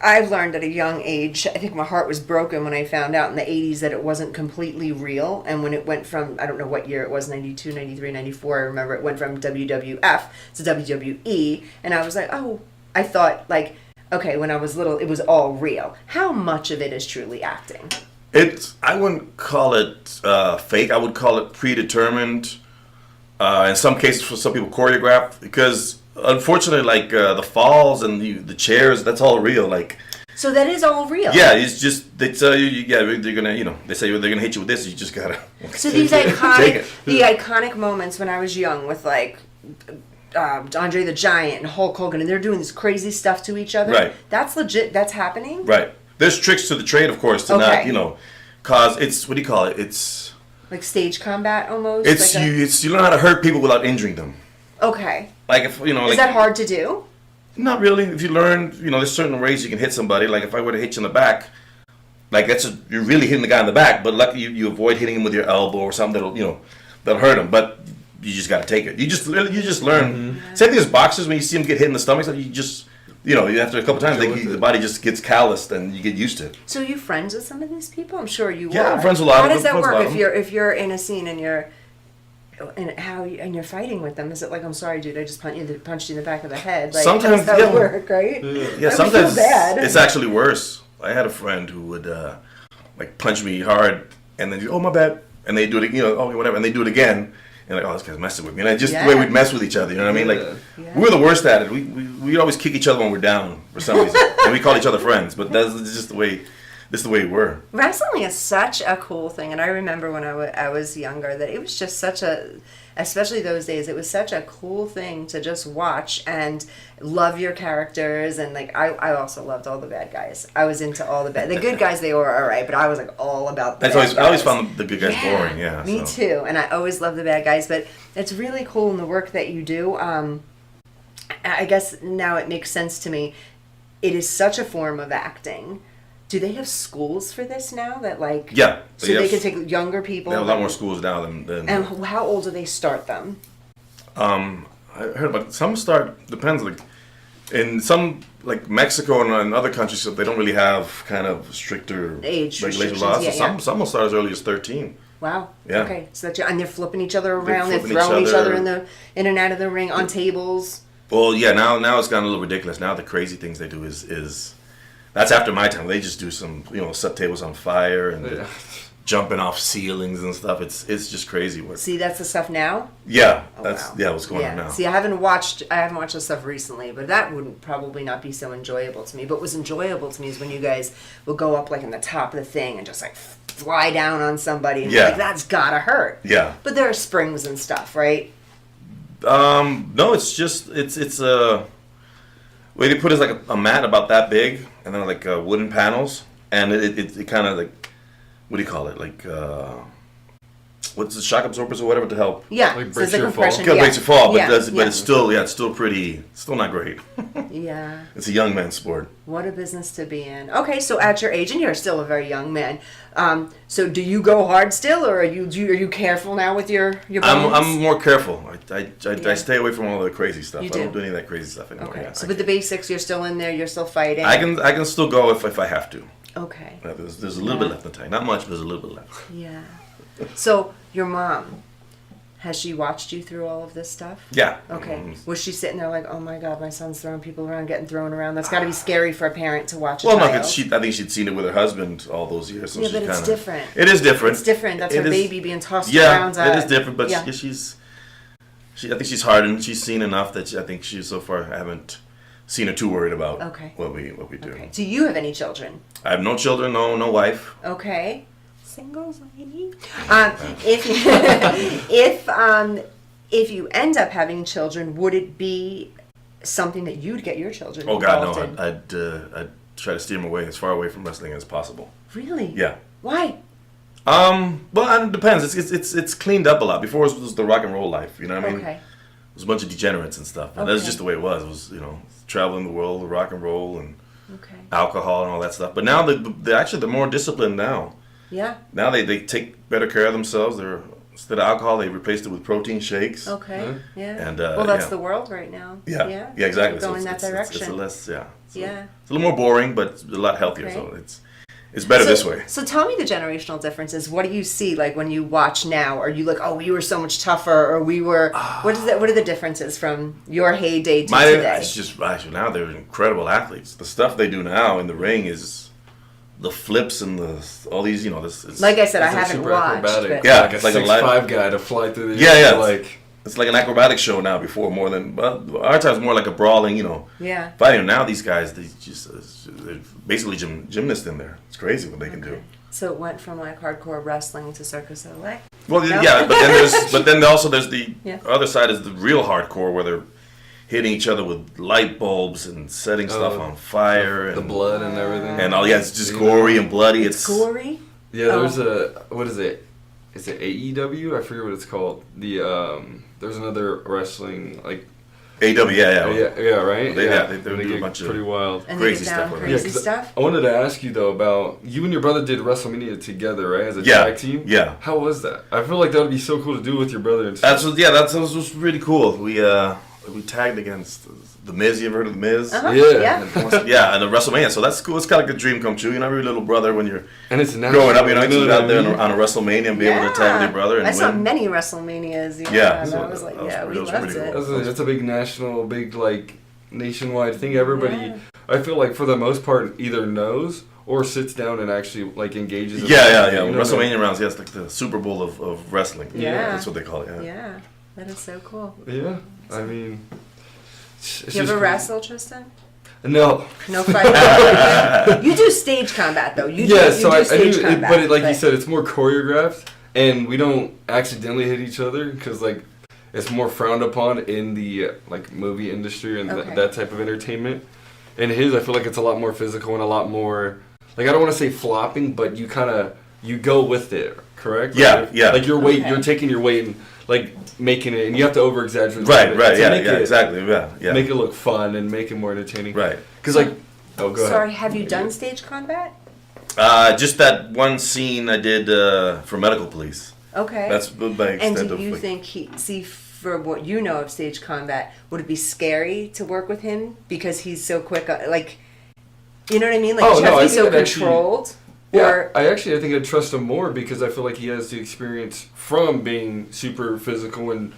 I've learned at a young age, I think my heart was broken when I found out in the 80s that it wasn't completely real. And when it went from, I don't know what year it was, 92, 93, 94, I remember it went from WWF to WWE. And I was like, oh, I thought okay, when I was little, it was all real. How much of it is truly acting? I wouldn't call it fake. I would call it predetermined. In some cases, for some people, choreographed. Because unfortunately, the falls and the chairs, that's all real. So that is all real. Yeah, it's just they tell you, they're gonna, they say they're gonna hit you with this. You just gotta. So these iconic moments when I was young with Andre the Giant and Hulk Hogan, and they're doing this crazy stuff to each other. Right. That's legit. That's happening. Right. There's tricks to the trade, of course, to not, cause it's, what do you call it? It's like stage combat almost. You learn how to hurt people without injuring them. Okay. If is that hard to do? Not really. If you learn, there's certain ways you can hit somebody. If I were to hit you in the back, you're really hitting the guy in the back, but luckily you avoid hitting him with your elbow or something that'll hurt him. But you just got to take it. You just learn. Mm-hmm. Same thing as boxers, when you see them get hit in the stomach, you just, after a couple times, the body just gets calloused and you get used to it. So are you friends with some of these people? I'm sure you are. Yeah, I'm friends with a lot of them. How does that work if you're in a scene and you're fighting with them? Is it I'm sorry, dude, I just punched you in the back of the head? Sometimes how does that work, right? Yeah, sometimes it's actually worse. I had a friend who would punch me hard and then oh my bad, and they do it, whatever, and they do it again. And this guy's messing with me. And the way we'd mess with each other, you know what I mean? We were the worst at it. We always kick each other when we're down for some reason. And we call each other friends, but that's just the way we were. Wrestling is such a cool thing. And I remember when I was younger that it was just such especially those days, it was such a cool thing to just watch and love your characters. And I also loved all the bad guys. I was into all the good guys. They were all right, but I was all about the bad guys. I always found the good guys boring. Yeah, me too. And I always loved the bad guys. But it's really cool in the work that you do. I guess now it makes sense to me. It is such a form of acting. Do they have schools for this now that like? Yeah. So they can take younger people. They have a lot more schools now than. And how old do they start them? I heard about some start depends like in some like Mexico and other countries so they don't really have kind of stricter age regulation laws. Yeah, so some will start as early as 13. Wow. Yeah. Okay. So and they're flipping each other around. They're flipping throwing each each other other. in and out of the ring on tables. Well, yeah. Now it's gotten a little ridiculous. Now the crazy things they do is that's after my time. They just do some set tables on fire and jumping off ceilings and stuff. It's just crazy. See, that's the stuff now. Yeah, Oh, that's wow. what's going on now. See, I haven't watched the stuff recently, but that would probably not be so enjoyable to me. But what was enjoyable to me is when you guys would go up like in the top of the thing and just like fly down on somebody. And like, that's gotta hurt. Yeah. But there are springs and stuff, right? No, it's just it's a way they put is like a mat about that big, and then like wooden panels, and it kind of like what do you call it? Like what's the shock absorbers or whatever to help? Yeah, like so it's a compression. It breaks your fall, but Yeah. but it's still it's still not great. Yeah. It's a young man's sport. What a business to be in. Okay, so at your age, and you're still a very young man. So do you go hard still, or are you careful now with your bones? I'm more careful. I stay away from all the crazy stuff. You I don't do? do any of that crazy stuff anymore. Okay, Yeah, so with the basics, you're still in there. You're still fighting. I can still go if I have to. Okay. There's a little bit left in the tank. Not much, but there's a little bit left. Yeah. So your mom, has she watched you through all of this stuff? Yeah. Okay. Was she sitting there like, oh my God, my son's throwing people around, getting thrown around? That's got to be scary for a parent to watch. Well, a no, child. because I think she'd seen it with her husband all those years. So Yeah, she but it's kinda, different. It is different. It's different. That's her is- baby being tossed yeah, around. it is different, but yeah. I think she's hardened. She's seen enough that I think so far I haven't seen her too worried about what we do. Okay. Do you have any children? I have no children, no wife. Okay. Singles lady. If you end up having children, would it be something that you'd get your children Oh God, involved in? no! I'd try to steer them away as far away from wrestling as possible. Really? Yeah. Why? Well, it depends. It's cleaned up a lot. Before it was the rock and roll life. You know what I mean? Okay. It was a bunch of degenerates and stuff. And that's just the way it was. It was traveling the world, rock and roll, and alcohol and all that stuff. But now they're more disciplined now. Yeah. Now they take better care of themselves. Instead of alcohol, they replaced it with protein shakes. Okay. Yeah. And well, that's the world right now. Yeah, exactly. Going that direction. It's a less, yeah. It's a little more boring, but it's a lot healthier. Okay. So it's better this way. So tell me the generational differences. What do you see like when you watch now? Are you like, oh, we were so much tougher, or we were? What are the differences from your heyday to today? It's just now they're incredible athletes. The stuff they do now in the ring is the flips and all these. This. Like I said, I haven't watched. But Yeah, like a 6'5" guy to fly through the air. Yeah. Like it's like an acrobatic show now. Before more than our time's more like a brawling. Yeah. Fighting. Now these guys, they're basically gymnasts in there. It's crazy what they can do. So it went from like hardcore wrestling to Circus LA. Well, No? yeah, but then also there's the other side is the real hardcore where they're hitting each other with light bulbs and setting stuff on fire the and blood and everything. And it's just gory and bloody. It's gory. Yeah, there's what is it? Is it AEW? I forget what it's called. There's another wrestling like. AEW, yeah, right. They do get a bunch of pretty wild, and crazy stuff. Crazy stuff. I wanted to ask you though about you and your brother did WrestleMania together, right? As a tag team. Yeah. How was that? I feel like that would be so cool to do with your brother and stuff. That was really cool. We tagged against the Miz. You ever heard of the Miz? Uh-huh. Yeah, and the WrestleMania. So that's cool. It's kind of like a dream come true. Every little brother when you're growing up, to be out there on a WrestleMania and be able to tag with your brother. And I saw win. many WrestleManias. Yeah, I was like, we loved it. Cool. That's a big national, nationwide thing. Everybody, I feel like for the most part, either knows or sits down and actually engages. Yeah. WrestleMania rounds. Yeah, it's like the Super Bowl of wrestling. Yeah, that's what they call it. Yeah, that is so cool. Yeah, I mean, you ever wrestle, Tristan? No. No fighting. You do stage combat though. You do stage combat. But like you said, it's more choreographed, and we don't accidentally hit each other because it's more frowned upon in the movie industry and that type of entertainment. And I feel like it's a lot more physical and a lot more I don't want to say flopping, but you kind of you go with it, correct? Yeah, Like, yeah. Like your weight, you're taking your weight and like making it, and you have to over exaggerate. Right, yeah, exactly, yeah. Make it look fun and make it more entertaining. Right. Because go ahead. Sorry, have you done stage combat? Just that one scene I did for medical police. Okay. That's my extent And of. do you think for what you know of stage combat, would it be scary to work with him because he's so quick? Like, you know what I mean? Like, you have to be so controlled. Yeah, I think I'd trust him more because I feel like he has the experience from being super physical and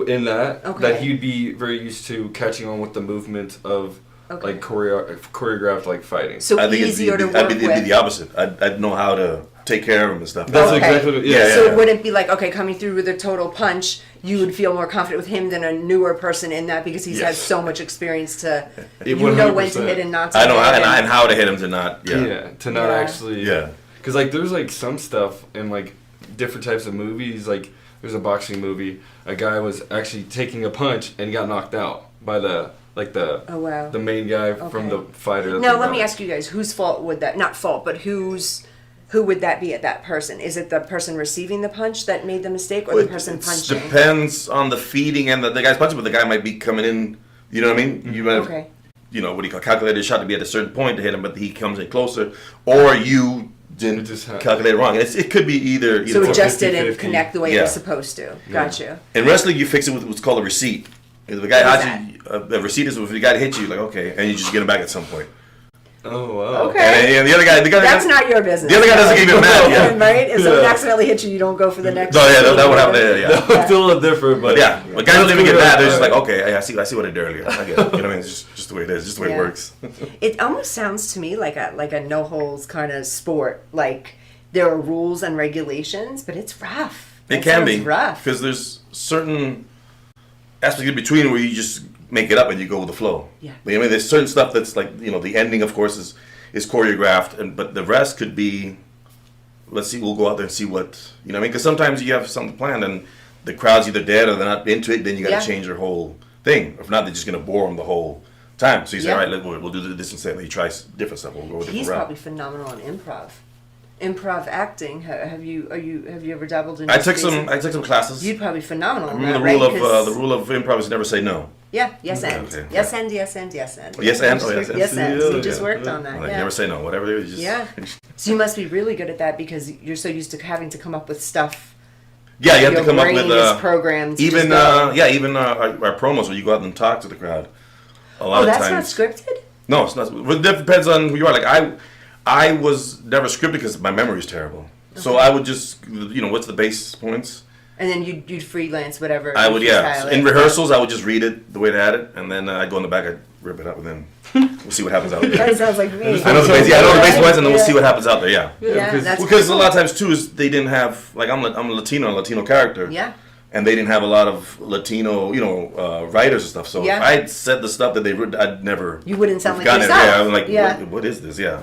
in that he'd be very used to catching on with the movement of like choreographed like fighting. So I think easier to work it'd be the opposite. I'd know how to take care of him and stuff. That's exactly what, So it wouldn't be like, okay, coming through with a total punch, you would feel more confident with him than a newer person in that because he's had so much experience to, you know when to hit and not to hit. I know and how to hit him to not, to not actually, because like there's like some stuff in like different types of movies, like there's a boxing movie, a guy was actually taking a punch and got knocked out by the main guy from the fighter. Now let me ask you guys, whose fault would that, not fault, but who would that be at that person? Is it the person receiving the punch that made the mistake or the person punching? It depends on the feeding and the guy's punching, but the guy might be coming in, you know what I mean? You might have, you know, what do you call calculated shot to be at a certain point to hit him, but he comes in closer, or you didn't calculate it wrong. It could be either so it just didn't connect the way it was supposed to. Got you. In wrestling, you fix it with what's called a receipt. If the guy a receipt is if the guy hits you, like, okay, and you just get him back at some point. Oh, wow. Okay. And the other guy, that's not your business. The other guy doesn't get even mad, right? If someone accidentally hits you, you don't go for the next. No, that would happen. It's a little different, but but guys don't even get mad. They're just like, okay, I see what I did earlier. I get it. You know what I mean? It's just the way it is. Just the way it works. It almost sounds to me like a no holds kind of sport. Like there are rules and regulations, but it's rough. It can be rough because there's certain aspects in between where you just make it up and you go with the flow. Yeah. I mean, there's certain stuff that's like, you know, the ending, of course, is choreographed, but the rest could be, let's see, we'll go out there and see what, you know what I mean? Because sometimes you have something planned and the crowd's either dead or they're not into it, then you got to change their whole thing. If not, they're just going to bore them the whole time. So you say, all right, we'll do this instead. You try different stuff. We'll go with different He's route. probably phenomenal in improv acting. Have you ever dabbled in? I took some classes. You'd probably be phenomenal. I remember the rule of improv is never say no. Yeah. Yes and. Okay. Yes and. Yes and. Yes and. Yes and. Oh, yes and. Yes and. So you just worked on that. Like, yeah. never say no. Whatever it is. Just So you must be really good at that because you're so used to having to come up with stuff. Yeah, you have to come up with programs. Even our promos where you go out and talk to the crowd. A lot of times. That's not scripted? No, it's not. It depends on who you are. Like I was never scripted because my memory is terrible. Okay. So I would just, you know, what's the base points? And then you'd freelance whatever. I would, in rehearsals, I would just read it the way they had it, and then I'd go in the back, I'd rip it up, and then we'll see what happens out there. That sounds like me. I know the base points, and then we'll see what happens out there. Yeah. Because cool. A lot of times too is they didn't have, like, I'm a Latino character. Yeah. And they didn't have a lot of Latino, writers and stuff. So if I said the stuff that they wrote, I'd never. You wouldn't sound like yourself. Yeah, I was like, what is this? Yeah.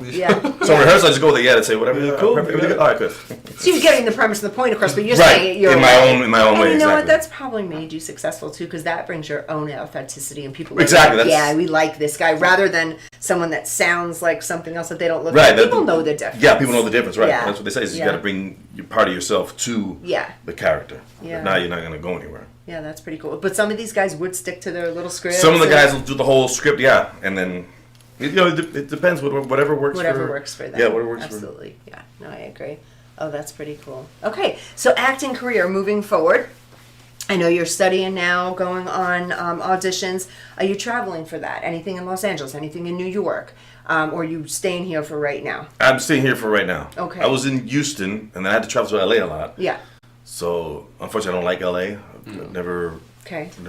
So in rehearsal, I just go there, and say whatever. Cool. All right, good. So you're getting the premise and the point across, but you're saying it your way. in my own way. And you know exactly. what? That's probably made you successful too, because that brings your own authenticity, and people. Exactly. Like, yeah, we like this guy, rather than someone that sounds like something else that they don't look like. People know the difference. Yeah, people know the difference. Right. Yeah. That's what they say. Is you got to bring part of yourself to the character. Yeah. But now you're not going to go anywhere. Yeah, that's pretty cool. But some of these guys would stick to their little scripts. Some of the guys will do the whole script, and then it depends. Whatever works. Whatever works for them. Yeah, whatever works. Absolutely. Yeah. No, I agree. Oh, that's pretty cool. Okay, so acting career moving forward. I know you're studying now, going on auditions. Are you traveling for that? Anything in Los Angeles? Anything in New York? Or are you staying here for right now? I'm staying here for right now. Okay. I was in Houston, and then I had to travel to LA a lot. Yeah. So unfortunately, I don't like LA. Never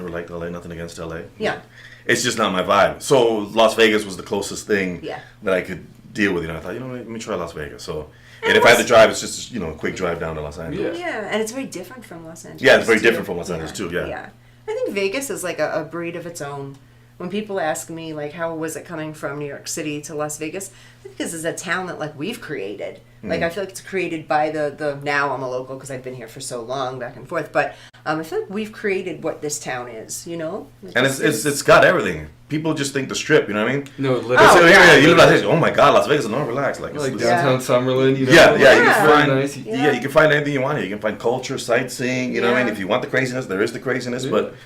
liked LA. Nothing against LA. Yeah. It's just not my vibe. So Las Vegas was the closest thing that I could deal with. I thought, let me try Las Vegas. So, and if I had to drive, it's just a quick drive down to Los Angeles. Yeah, and it's very different from Los Angeles. Yeah, it's very different from Los Angeles too. Yeah. I think Vegas is like a breed of its own. when people ask me, like, how was it coming from New York City to Las Vegas, I think this is a town that, like, we've created. Like, I feel like it's created by the now I'm a local because I've been here for so long, back and forth, but I feel like we've created what this town is, you know? And it's got everything. People just think the Strip, you know what I mean? No, literally. You live like, oh my God, Las Vegas, no, relax. Like downtown Summerlin, you know? Yeah, you can find, nice. you can find anything you want here. You can find culture, sightseeing, you know what I mean? If you want the craziness, there is the craziness, but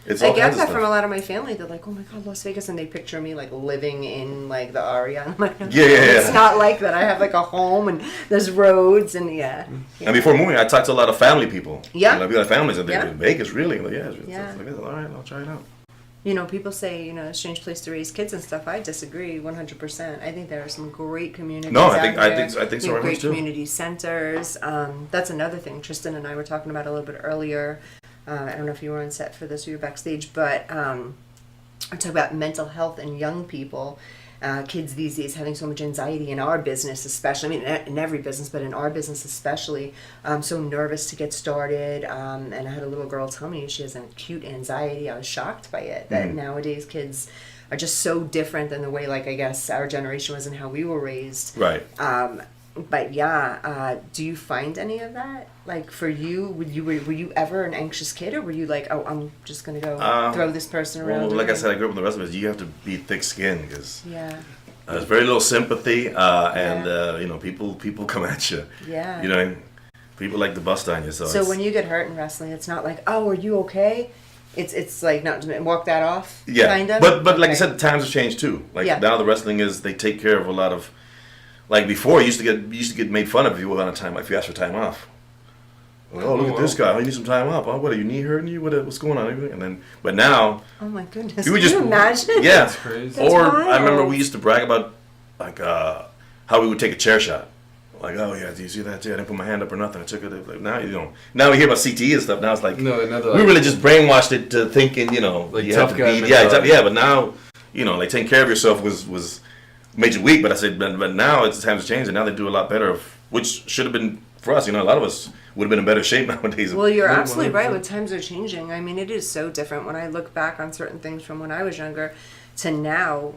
it's all I get kinds of that stuff. from a lot of my family. They're like, oh my God, Las Vegas, and they picture me like living in like the Aria. I'm like, no, it's not like that. I have like a home and there's roads and And before moving, I talked to a lot of family people. Yeah. You know, people have families and they're in Vegas, really? Like, it's like this. All right, I'll try it out. You know, people say, you know, a strange place to raise kids and stuff. I disagree 100%. I think there are some great communities out there. I think so. Great community centers. That's another thing Tristan and I were talking about a little bit earlier. I don't know if you were on set for this or you were backstage, but I talk about mental health in young people. Kids these days having so much anxiety in our business, especially. I mean, in every business, but in our business especially. So nervous to get started. And I had a little girl tell me she has an acute anxiety. I was shocked by it. That nowadays kids are just so different than the way, like, I guess our generation was and how we were raised. Right. But yeah, do you find any of that? Like for you, were you ever an anxious kid, or were you like, oh, I'm just gonna go throw this person around? Well, like I said, I grew up in the rest of us. You have to be thick-skinned because there's very little sympathy, and you know, people come at you. Yeah. You know, people like to bust on you. So when you get hurt in wrestling, it's not like, oh, are you okay? It's like not walk that off. Yeah. Kind of. But like I said, the times have changed too. Like now, the wrestling is they take care of a lot of. Like before, you used to get made fun of if you were on a time, if you asked for time off. Like, oh, look at this guy! Oh, you need some time off? Oh, what are you knee hurting you? What's going on? And then, but now, oh my goodness, you can you imagine? Yeah, that's crazy. I remember we used to brag about like how we would take a chair shot. Like, oh yeah, do you see that? Yeah, I didn't put my hand up or nothing. I took it. Like, now now we hear about CTE and stuff. Now it's like we really just brainwashed it to thinking, you know, like you tough have to guy. be, But now, you know, like taking care of yourself was major week. But I said, but now it's times have changed, and now they do a lot better. Which should have been for us. You know, a lot of us would have been in better shape nowadays. Well, you're absolutely right. With times are changing. I mean, it is so different when I look back on certain things from when I was younger to now.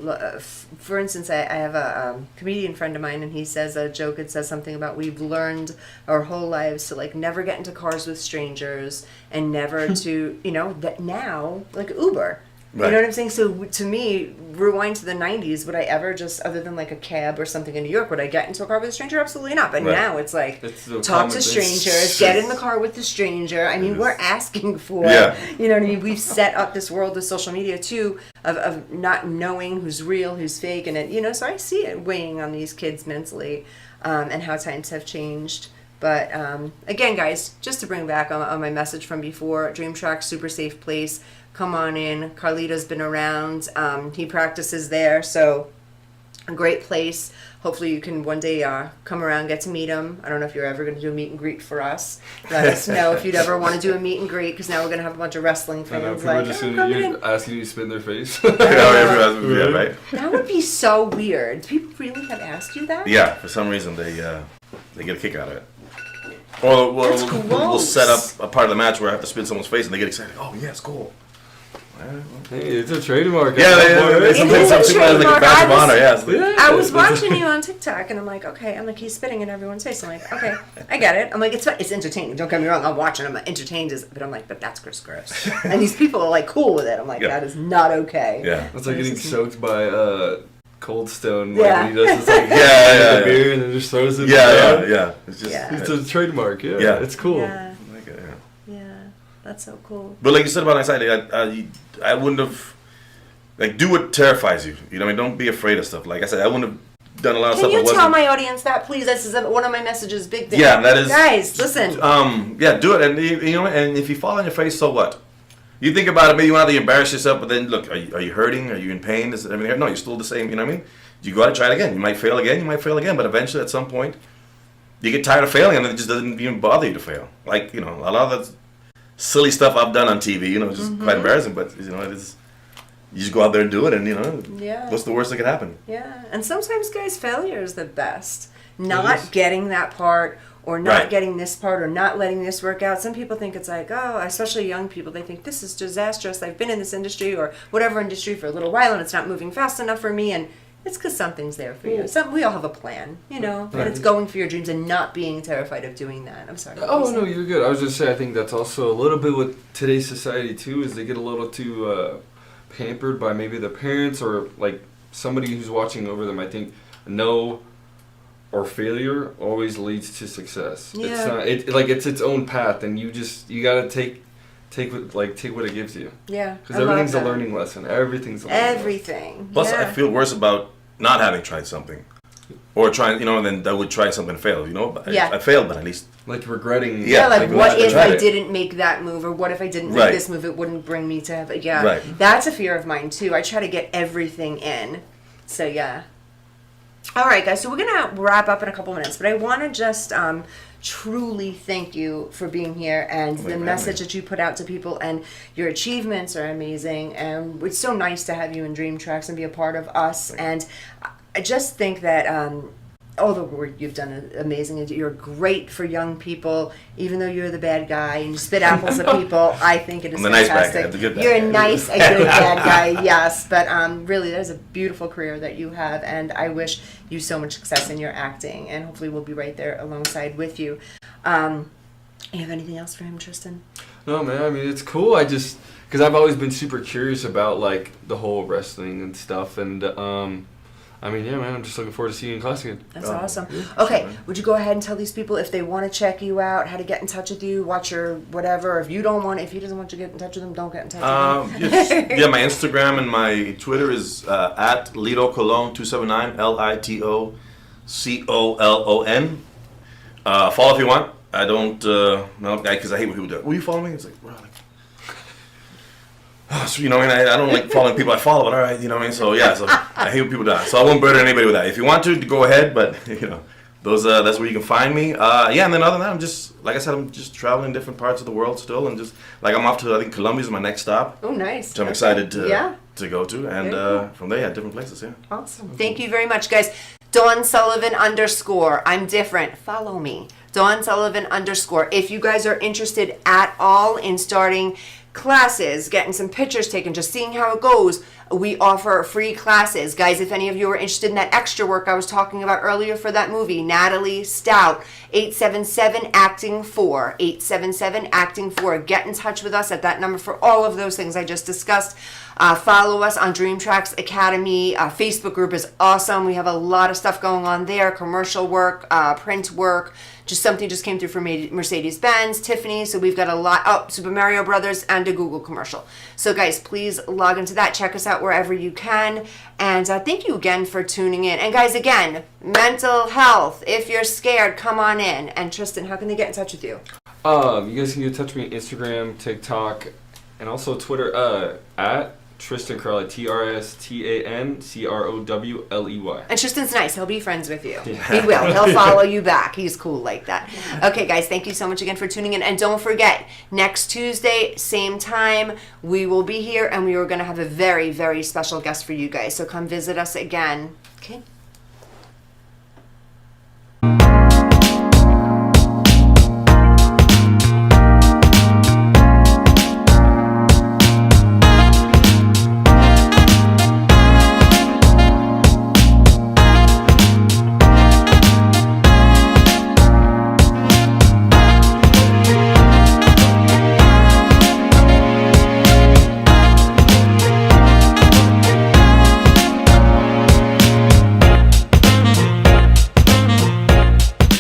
For instance, I have a comedian friend of mine, and he says a joke. It says something about we've learned our whole lives to like never get into cars with strangers and never to, you know, that now like Uber. Right. You know what I'm saying? So to me, rewind to the 90s, would I ever just, other than like a cab or something in New York, would I get into a car with a stranger? Absolutely not. But now it's like, talk to strangers, get in the car with the stranger. I mean, we're asking for, you know what I mean? We've set up this world of social media too, of not knowing who's real, who's fake. And, it, you know, so I see it weighing on these kids mentally and how times have changed. But again, guys, just to bring back on my message from before, Dream Track, super safe place. Come on in. Carlito's been around. He practices there, so a great place. Hopefully you can one day come around, get to meet him. I don't know if you're ever going to do a meet and greet for us. Let us know if you'd ever want to do a meet and greet, because now we're going to have a bunch of wrestling fans. Like, you're asking you to spin their face. Right. That would be so weird. People really have asked you that? Yeah, for some reason they get a kick out of it. Or we'll set up a part of the match where I have to spin someone's face and they get excited. Oh, yeah, it's cool. Hey, it's a trademark. Yeah, sometimes some people have like a badge of honor. I was watching you on TikTok, and I'm like, okay. I'm like, he's spitting in everyone's face. I'm like, okay, I get it. I'm like, it's entertaining. Don't get me wrong. I'm watching. I'm entertained, but I'm like, but that's gross. And these people are like cool with it. I'm like, that is not okay. Yeah, it's like getting soaked by Cold Stone. Yeah. When he does this, like, the beer and then just throws it. Yeah. It's just it's a trademark. Yeah, it's cool. Yeah. That's so cool. But like you said about anxiety, I wouldn't have, like, do what terrifies you. You know what I mean? Don't be afraid of stuff. Like I said, I wouldn't have done a lot of stuff. Can you tell my audience that, please? This is one of my messages. Big thing. Yeah, that is. Guys, listen. Do it, and you know, and if you fall on your face, so what? You think about it. Maybe you want to embarrass yourself, but then look, are you hurting? Are you in pain? Is everything? No, you're still the same. You know what I mean? You got to try it again. You might fail again, but eventually, at some point, you get tired of failing, and it just doesn't even bother you to fail. Like, you know, a lot of that silly stuff I've done on TV, you know, just quite embarrassing, but you know, it is. You just go out there and do it, and you know, what's the worst that could happen? Yeah, and sometimes, guys, failure is the best. Not getting that part, or not Right. getting this part or not letting this work out. Some people think it's like, oh, especially young people, they think this is disastrous. I've been in this industry or whatever industry for a little while and it's not moving fast enough for me. And it's because something's there for you. We all have a plan, you know, and it's going for your dreams and not being terrified of doing that. I'm sorry. Oh, no, you're good. I was just saying, I think that's also a little bit with today's society, too, is they get a little too pampered by maybe their parents or, like, somebody who's watching over them. I think no or failure always leads to success. Yeah. It's not, it's its own path, and you got to take what it gives you. Yeah. Because everything's a learning lesson. Everything's a learning lesson. Everything. Plus, yeah. I feel worse about not having tried something. Or trying, you know, and then I would try something and fail, you know? Yeah. I failed, but at least... Like regretting... Yeah, like what if I it. didn't make that move, or what if I didn't make this move, it wouldn't bring me to heaven. Yeah, Right. That's a fear of mine, too. I try to get everything in. So, yeah. All right, guys, so we're going to wrap up in a couple minutes, but I want to just truly thank you for being here and the message that you put out to people, and your achievements are amazing, and it's so nice to have you in Dream Tracks and be a part of us, and I just think that all the work you've done is amazing. You're great for young people, even though you're the bad guy and you spit apples at people. I think it is I'm the fantastic. nice bad guy, the good bad You're guy. a nice, a good bad guy, yes. But really, there's a beautiful career that you have, and I wish you so much success in your acting. And hopefully, we'll be right there alongside with you. You have anything else for him, Tristan? No, man. I mean, it's cool. Because I've always been super curious about like the whole wrestling and stuff, and I mean, yeah, man, I'm just looking forward to seeing you in class again. That's awesome. Okay, would you go ahead and tell these people if they want to check you out, how to get in touch with you, watch your whatever, if you don't want, if he doesn't want you to get in touch with them, don't get in touch with him. Yeah, my Instagram and my Twitter is at Lito Colon 279, LITOCOLON. Follow if you want. I don't, because I hate when people do it. Will you follow me? It's like, bro, so, you know, I don't like following people I follow, but all right, you know what I mean? So, yeah, so I hate when people do that. So I won't burden anybody with that. If you want to, go ahead, but, you know, that's where you can find me. Yeah, and then other than that, I'm just, like I said, I'm just traveling different parts of the world still, and just, like, I'm off to, I think, Colombia's my next stop. Oh, nice. Which I'm excited to go to, and from there, different places, yeah. Awesome. Thank you very much, guys. Dawn Sullivan _ I'm different. Follow me. Dawn Sullivan _ If you guys are interested at all in starting classes, getting some pictures taken, just seeing how it goes, we offer free classes. Guys, if any of you are interested in that extra work I was talking about earlier for that movie, Natalie Stout, 877-ACTING-4, 877-ACTING-4. Get in touch with us at that number for all of those things I just discussed. Follow us on Dream Tracks Academy. Facebook group is awesome. We have a lot of stuff going on there, commercial work, print work. Just something just came through from Mercedes-Benz, Tiffany, so we've got a lot, Super Mario Brothers, and a Google commercial. So guys, please log into that, check us out wherever you can, and thank you again for tuning in. And guys, again, mental health, if you're scared, come on in. And Tristan, how can they get in touch with you? You guys can get in touch with me on Instagram, TikTok, and also Twitter, at Tristan Crowley, TRSTANCROWLEY. And Tristan's nice. He'll be friends with you. Yeah. He will. He'll follow you back. He's cool like that. Okay, guys, thank you so much again for tuning in. And don't forget, next Tuesday, same time, we will be here, and we are going to have a very, very special guest for you guys. So come visit us again. Okay?